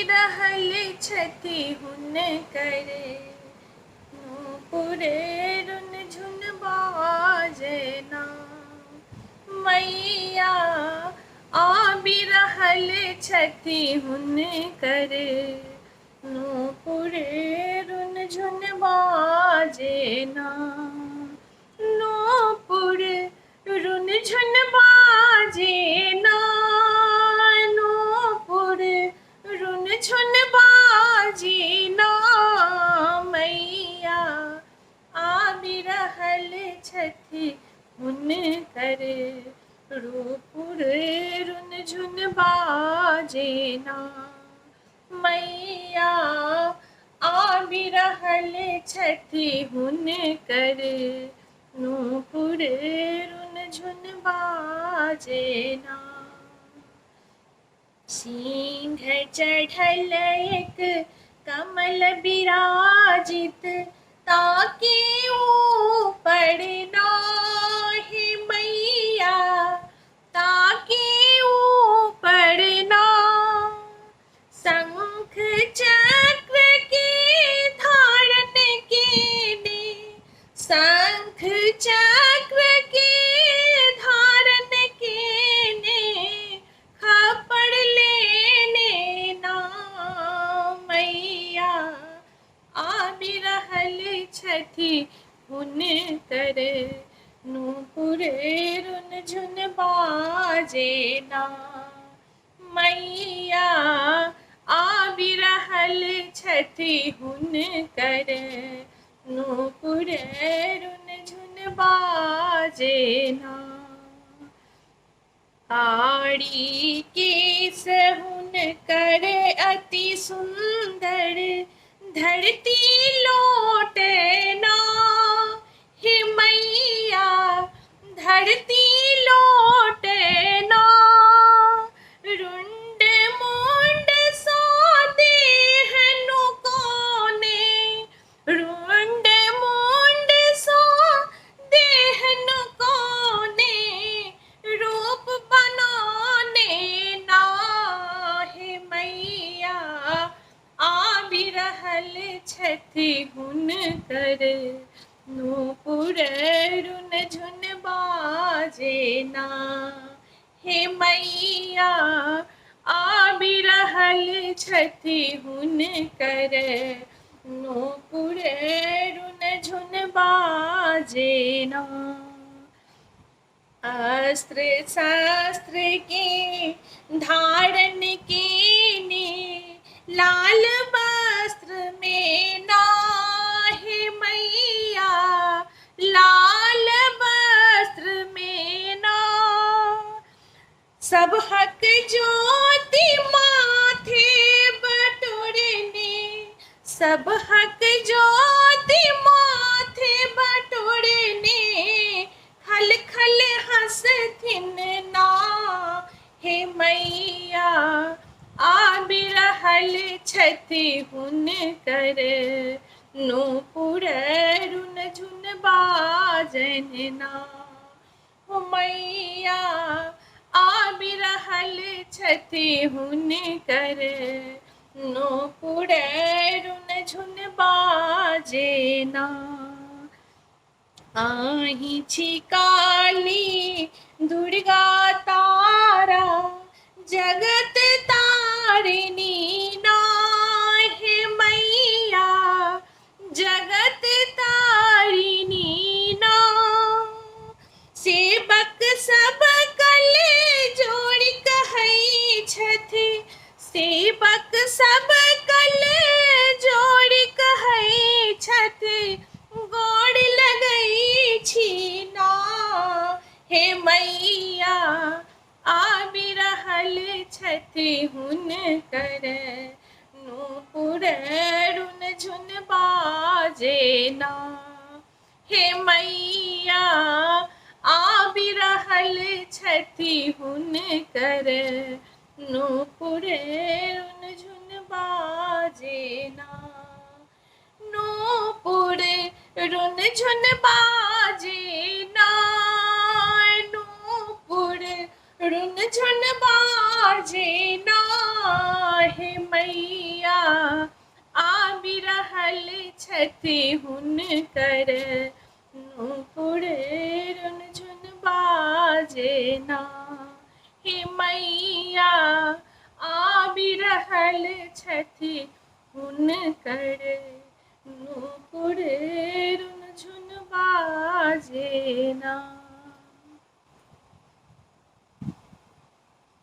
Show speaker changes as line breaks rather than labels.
बिरहल छति हुन करे नूपुरे रुन झुन बाजना मैया आ बिरहल छति हुन करे नूपुरे रुन झुन बाजना नूपुर रुन झुन बाजना नूपुर रुन झुन बाजना मैया आ बिरहल छति हुन करे नूपुर रुन झुन बाजना मैया आ बिरहल छति हुन करे नूपुर रुन झुन बाजना सिंह चढ़ल एक कमल बिराजित ताके ऊपर नाहि मैया ताके ऊपर ना शंख चक्र के धारण के ने शंख चक्र के धारण के ने खपड़ लेने ना मैया आ बिरहल छति हुन करे नूपुर रुन झुन बाजना मैया आ बिरहल छति हुन करे नूपुर रुन झुन बाजना आड़ी केस हुन करे अति सुंदर धरती लोटना हे मैया धरती लोटना रुंड मुंड सो देहनु कोने रुंड मुंड सो देहनु कोने रूप बनाने ना हे मैया आ बिरहल छति हुन करे नूपुर रुन झुन बाजना हे मैया आ बिरहल छति हुन करे नूपुर रुन झुन बाजना अस्त्र शस्त्र के धारण के ने लाल वस्त्र में नाहि मैया लाल वस्त्र में ना सब हक ज्योति माथे बटोरने सब हक ज्योति माथे बटोरने खल खल हंसथिन ना हे मैया आ बिरहल छति हुन करे नूपुर रुन झुन बाजना हो मैया आ बिरहल छति हुन करे नूपुर रुन झुन बाजना आही छिकाली दुर्गा तारा जगत तारिणी ना हे मैया जगत तारिणी ना सेवक सब कल जोड़ कहै छथि सेवक सब कल जोड़ कहै छथि गोड़ लगै छी ना हे मैया आ बिरहल छति हुन करे नूपुर रुन झुन बाजना हे मैया आ बिरहल छति हुन करे नूपुर रुन झुन बाजना नूपुर रुन झुन बाजना नूपुर रुन झुन बाजना हे मैया आबि रहल छथि हुनकर नुपुर रुनझुन बाजेना। हे मैया आबि रहल छथि हुनकर नुपुर रुनझुन बाजेना।